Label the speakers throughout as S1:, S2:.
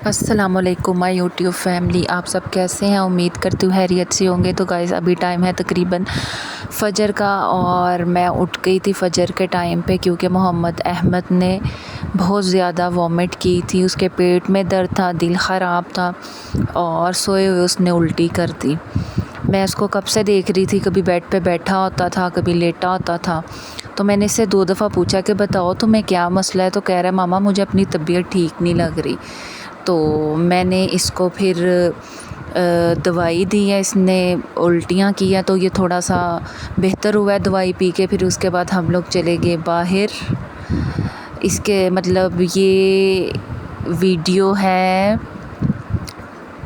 S1: अस्सलामुअलैकुम my YouTube family, आप सब कैसे हैं। उम्मीद करती हूँ हैरियत से होंगे। तो गाइज़ अभी टाइम है तकरीबन फ़जर का और मैं उठ गई थी फ़जर के टाइम पे क्योंकि मोहम्मद अहमद ने बहुत ज़्यादा वॉमिट की थी। उसके पेट में दर्द था, दिल ख़राब था और सोए हुए उसने उल्टी कर दी। मैं उसको कब से देख रही थी, कभी बेड पे बैठा होता था, कभी लेटा होता था। तो मैंने इससे 2 दफ़ा पूछा कि बताओ तुम्हें क्या मसला है। तो कह रहा है मामा मुझे अपनी तबीयत ठीक नहीं लग रही। तो मैंने इसको फिर दवाई दी है, इसने उल्टियाँ की है तो ये थोड़ा सा बेहतर हुआ है दवाई पी के। फिर उसके बाद हम लोग चले गए बाहर। इसके मतलब ये वीडियो है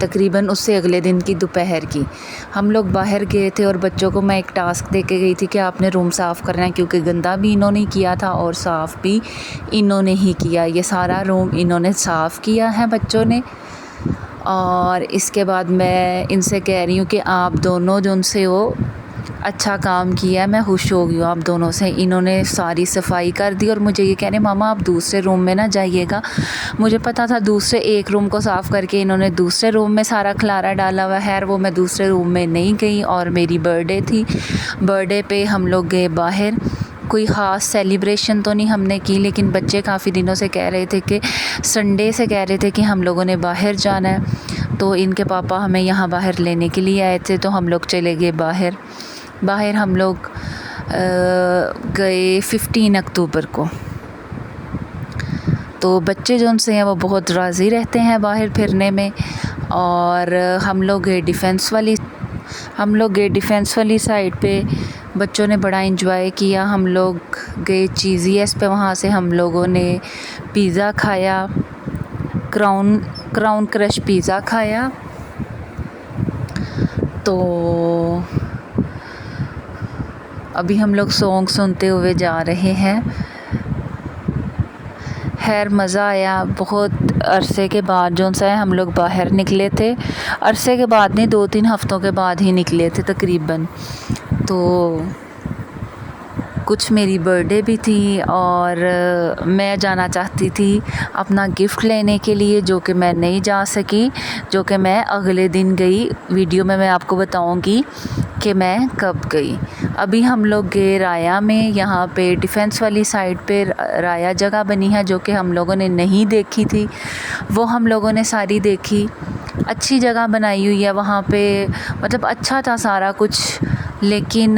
S1: तकरीबन उससे अगले दिन की दोपहर की। हम लोग बाहर गए थे और बच्चों को मैं एक टास्क दे के गई थी कि आपने रूम साफ़ करना है, क्योंकि गंदा भी इन्होंने किया था और साफ़ भी इन्होंने ही किया। ये सारा रूम इन्होंने साफ़ किया है बच्चों ने। और इसके बाद मैं इनसे कह रही हूँ कि आप दोनों जो उनसे हो अच्छा काम किया है, मैं खुश हो गई हूँ आप दोनों से। इन्होंने सारी सफाई कर दी और मुझे ये कह रहे मामा आप दूसरे रूम में ना जाइएगा। मुझे पता था दूसरे एक रूम को साफ़ करके इन्होंने दूसरे रूम में सारा खलारा डाला हुआ है। वो मैं दूसरे रूम में नहीं गई और मेरी बर्थडे थी। बर्थडे पे हम लोग गए बाहर। कोई ख़ास सेलिब्रेशन तो नहीं हमने की, लेकिन बच्चे काफ़ी दिनों से कह रहे थे कि संडे से कह रहे थे कि हम लोगों ने बाहर जाना है। तो इनके पापा हमें यहाँ बाहर लेने के लिए आए थे, तो हम लोग चले गए बाहर। हम लोग गए 15 अक्टूबर को। तो बच्चे जो उनसे हैं वो बहुत राज़ी रहते हैं बाहर फिरने में। और हम लोग गए डिफेंस वाली साइड पे। बच्चों ने बड़ा इंजॉय किया। हम लोग गए चीज़ीएस पे, वहाँ से हम लोगों ने पिज़्ज़ा खाया, क्राउन क्रश पिज़्ज़ा खाया। तो अभी हम लोग सॉन्ग सुनते हुए जा रहे हैं। खैर मज़ा आया। बहुत अरसे के बाद जो सा है हम लोग बाहर निकले थे। अरसे के बाद नहीं, 2-3 हफ़्तों के बाद ही निकले थे तकरीबन। तो कुछ मेरी बर्थडे भी थी और मैं जाना चाहती थी अपना गिफ्ट लेने के लिए, जो कि मैं नहीं जा सकी, जो कि मैं अगले दिन गई। वीडियो में मैं आपको बताऊंगी कि मैं कब गई। अभी हम लोग गए राया में। यहाँ पे डिफेंस वाली साइड पे राया जगह बनी है जो कि हम लोगों ने नहीं देखी थी, वो हम लोगों ने सारी देखी। अच्छी जगह बनाई हुई है वहाँ पे, मतलब अच्छा था सारा कुछ, लेकिन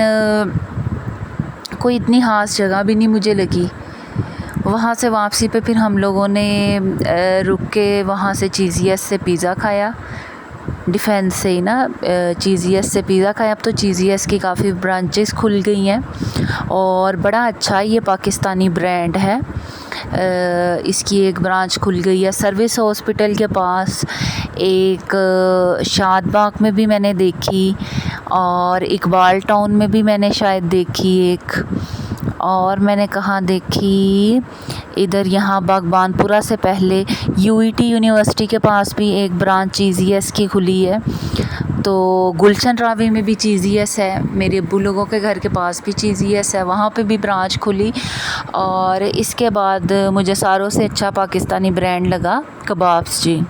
S1: कोई इतनी ख़ास जगह भी नहीं मुझे लगी। वहाँ से वापसी पे फिर हम लोगों ने रुक के वहाँ से चीज़ीएस से पिज़्ज़ा खाया। डिफेंस से ही ना, चीज़ीएस से पिज़्ज़ा खाया। अब तो चीज़ीएस की काफ़ी ब्रांचेस खुल गई हैं और बड़ा अच्छा ये पाकिस्तानी ब्रांड है। इसकी एक ब्रांच खुल गई है सर्विस हॉस्पिटल के पास, एक शादबाग में भी मैंने देखी और इकबाल टाउन में भी मैंने शायद देखी एक, और मैंने कहाँ देखी, इधर यहाँ बागबानपुरा से पहले यूईटी यूनिवर्सिटी के पास भी एक ब्रांच चीज़ीएस की खुली है। तो गुलशन रावी में भी चीज़ीएस है, मेरे अब्बू लोगों के घर के पास भी चीज़ीएस है, वहाँ पे भी ब्रांच खुली। और इसके बाद मुझे सारों से अच्छा पाकिस्तानी ब्रांड लगा कबाब्स जी।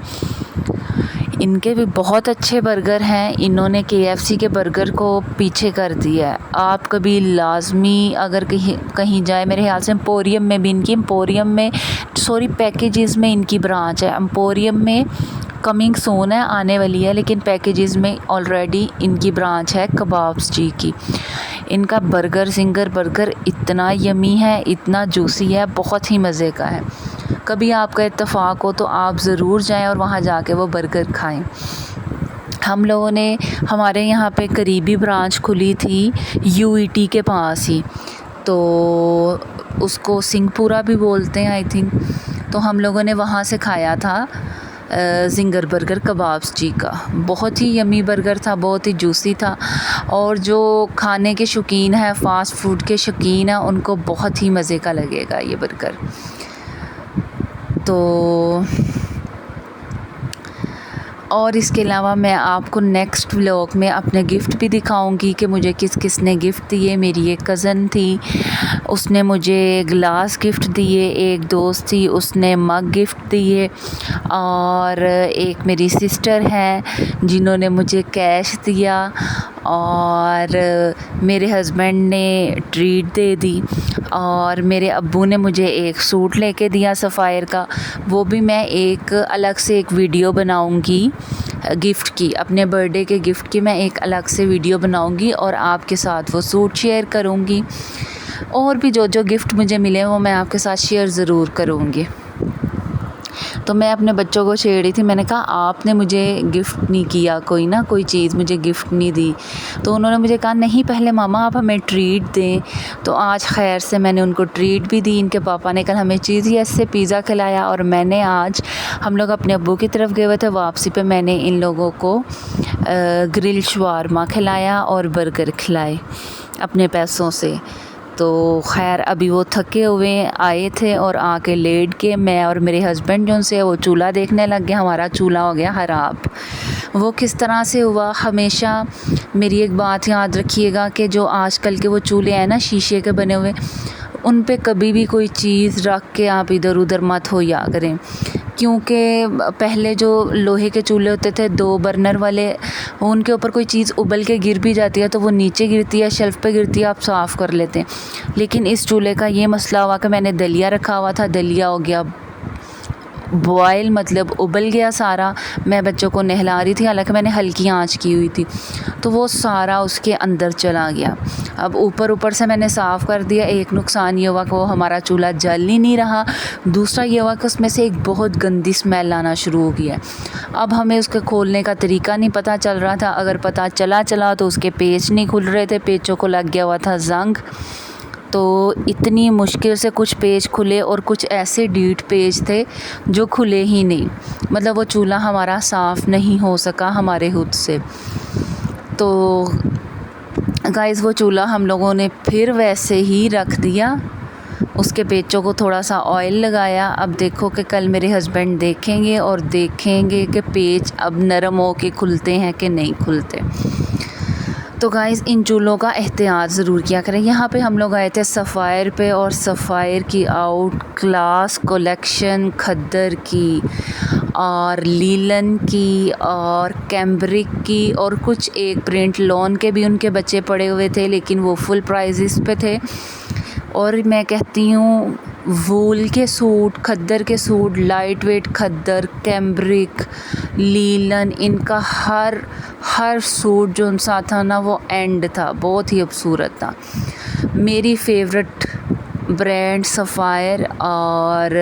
S1: इनके भी बहुत अच्छे बर्गर हैं। इन्होंने केएफसी के बर्गर को पीछे कर दिया है। आप कभी लाजमी अगर कहीं जाए, मेरे ख्याल से एम्पोरियम में भी इनकी, पैकेजेस में इनकी ब्रांच है। एम्पोरियम में कमिंग सून है, आने वाली है, लेकिन पैकेजेस में ऑलरेडी इनकी ब्रांच है कबाब्स जी की। इनका बर्गर जिंगर बर्गर इतना यमी है, इतना जूसी है, बहुत ही मज़े का है। कभी आपका इत्तेफाक हो तो आप ज़रूर जाएं और वहाँ जाके वो बर्गर खाएं। हम लोगों ने, हमारे यहाँ पे करीबी ब्रांच खुली थी यूईटी के पास ही, तो उसको सिंहपुरा भी बोलते हैं आई थिंक। तो हम लोगों ने वहाँ से खाया था जिंगर बर्गर कबाब्स जी का। बहुत ही यमी बर्गर था, बहुत ही जूसी था। और जो खाने के शौकीन हैं, फ़ास्ट फूड के शौकीन हैं, उनको बहुत ही मज़े का लगेगा ये बर्गर। तो और इसके अलावा मैं आपको नेक्स्ट व्लॉग में अपने गिफ्ट भी दिखाऊंगी कि मुझे किस किस ने गिफ्ट दिए। मेरी एक कज़न थी, उसने मुझे ग्लास गिफ्ट दिए, एक दोस्त थी उसने मग गिफ्ट दिए, और एक मेरी सिस्टर है जिन्होंने मुझे कैश दिया, और मेरे हस्बैंड ने ट्रीट दे दी, और मेरे अब्बू ने मुझे एक सूट लेके दिया सफ़ायर का। वो भी मैं एक अलग से एक वीडियो बनाऊंगी गिफ़्ट की, अपने बर्थडे के गिफ़्ट की मैं एक अलग से वीडियो बनाऊंगी और आपके साथ वो सूट शेयर करूंगी। और भी जो जो गिफ़्ट मुझे मिले वो मैं आपके साथ शेयर ज़रूर करूंगी। तो मैं अपने बच्चों को छेड़ रही थी, मैंने कहा आपने मुझे गिफ़्ट नहीं किया, कोई चीज़ मुझे गिफ़्ट नहीं दी। तो उन्होंने मुझे कहा नहीं पहले मामा आप हमें ट्रीट दें। तो आज खैर से मैंने उनको ट्रीट भी दी। इनके पापा ने कल हमें चीज़ से पिज़्ज़ा खिलाया, और मैंने आज हम लोग अपने अब्बू की तरफ गए हुए थे, वापसी पे मैंने इन लोगों को ग्रिल शवारमा खिलाया और बर्गर खिलाए अपने पैसों से। तो खैर अभी वो थके हुए आए थे और आके लेट के मैं और मेरे हस्बैंड जो उनसे वो चूल्हा देखने लग गए। हमारा चूल्हा हो गया ख़राब। वो किस तरह से हुआ, हमेशा मेरी एक बात याद रखिएगा कि जो आजकल के वो चूल्हे हैं ना शीशे के बने हुए, उन पे कभी भी कोई चीज़ रख के आप इधर उधर मत होया करें, क्योंकि पहले जो लोहे के चूल्हे होते थे 2 बर्नर वाले, उनके ऊपर कोई चीज़ उबल के गिर भी जाती है तो वो नीचे गिरती है, शेल्फ़ पे गिरती है, आप साफ़ कर लेते हैं। लेकिन इस चूल्हे का ये मसला हुआ कि मैंने दलिया रखा हुआ था, दलिया हो गया बॉयल, मतलब उबल गया सारा। मैं बच्चों को नहला रही थी, हालांकि मैंने हल्की आंच की हुई थी, तो वो सारा उसके अंदर चला गया। अब ऊपर से मैंने साफ़ कर दिया। एक नुकसान ये हुआ कि वो हमारा चूल्हा जल ही नहीं रहा। दूसरा ये हुआ कि उसमें से एक बहुत गंदी स्मेल आना शुरू हो गया। अब हमें उसके खोलने का तरीका नहीं पता चल रहा था। अगर पता चला तो उसके पेच नहीं खुल रहे थे, पेचों को लग गया हुआ था ज़ंग। तो इतनी मुश्किल से कुछ पेज खुले, और कुछ ऐसे डीट पेज थे जो खुले ही नहीं। मतलब वो चूल्हा हमारा साफ़ नहीं हो सका हमारे खुद से। तो गाइस वो चूल्हा हम लोगों ने फिर वैसे ही रख दिया, उसके पेचों को थोड़ा सा ऑयल लगाया। अब देखो कि कल मेरे हस्बैंड देखेंगे और देखेंगे कि पेच अब नरम हो के खुलते हैं कि नहीं खुलते। तो गाइस इन चूल्हों का एहतियात ज़रूर किया करें। यहाँ पे हम लोग आए थे सफ़ायर पे, और सफ़ायर की आउट क्लास कलेक्शन खद्दर की और लीलन की और कैम्ब्रिक की, और कुछ एक प्रिंट लॉन के भी उनके बच्चे पड़े हुए थे, लेकिन वो फुल प्राइजेस पे थे। और मैं कहती हूँ वूल के सूट, खद्दर के सूट, लाइट वेट खद्दर, कैम्ब्रिक, लीलन, इनका हर सूट जो उनसा था ना वो एंड था, बहुत ही खूबसूरत था। मेरी फेवरेट ब्रांड सफ़ायर और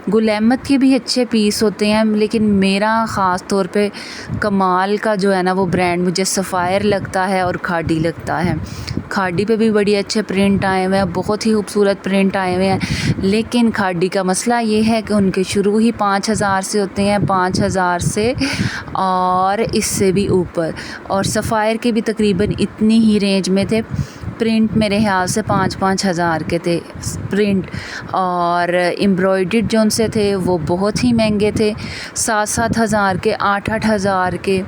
S1: गुल अहमद के भी अच्छे पीस होते हैं, लेकिन मेरा ख़ास तौर पे कमाल का जो है ना वो ब्रांड मुझे सफ़ायर लगता है और खाड़ी लगता है। खाड़ी पे भी बड़ी अच्छे प्रिंट आए हुए हैं, बहुत ही खूबसूरत प्रिंट आए हुए हैं। लेकिन खाड़ी का मसला ये है कि उनके शुरू ही 5,000 से होते हैं, 5,000 से और इससे भी ऊपर। और सफ़ायर के भी तकरीबन इतनी ही रेंज में थे। प्रिंट मेरे ख्याल से 5-5 हज़ार के थे प्रिंट, और एम्ब्रॉयडर्ड जो उनसे थे वो बहुत ही महंगे थे, 7-7 हज़ार के, 8-8 हज़ार के,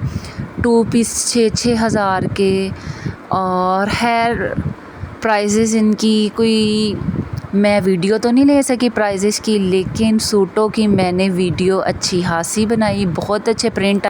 S1: 2 पीस 6-6 हज़ार के। और खैर प्राइजेज़ इनकी कोई मैं वीडियो तो नहीं ले सकी प्राइजेज़ की, लेकिन सूटों की मैंने वीडियो अच्छी खासी बनाई, बहुत अच्छे प्रिंट